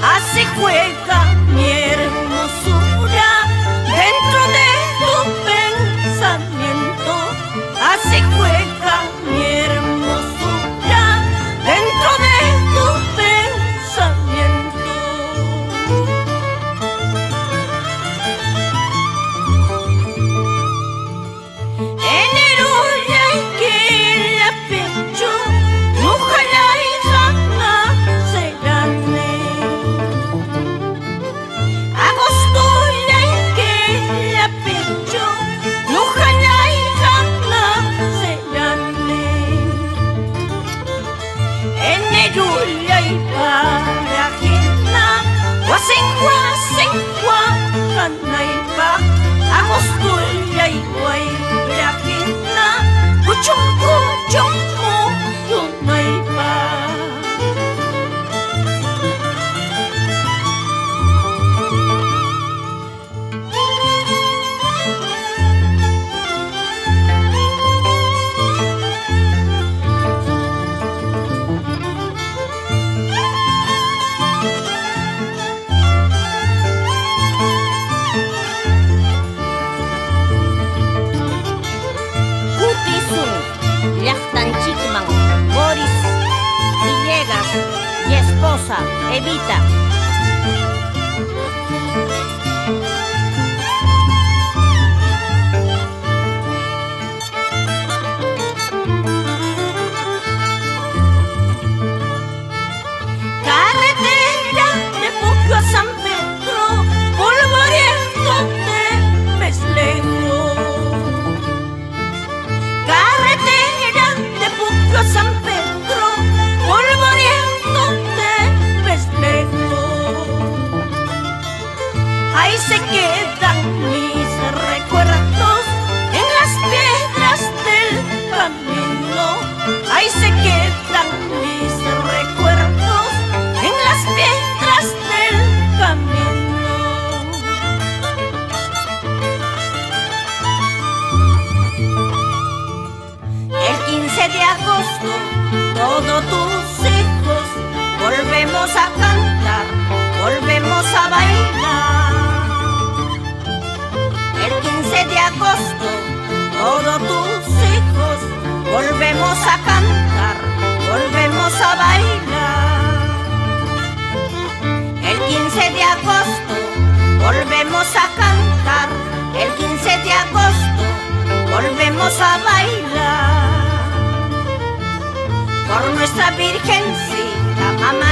Así juega mi hermosura dentro de tu pensamiento. Así juega mi hermosura dentro de tu pensamiento. En el olla y que la pecho, ojalá y jamás será. Agosto la que la pecho, ojalá y jamás será. En el olla y para ajena, guasengua, janaipa. Agosto la y guairajena, cuchum, yunaipa. Llaqtanchikman Boris Villegas y esposa Evita. Carretera de Puccio a San Pedro, polvoreándote ves lejos. Carretera de Puccio a San Pedro, polvoreándote ves lejos. Ahí se quedan mis recuerdos en las piedras del camino. Ahí se quedan mis recuerdos en las piedras del camino. El 15 de agosto, todos tus hijos volvemos a cantar, volvemos a bailar. El 15 de agosto, todos tus hijos volvemos a cantar, volvemos a bailar. El 15 de agosto, volvemos a cantar. El 15 de agosto, volvemos a bailar. Por nuestra Virgencita, mamá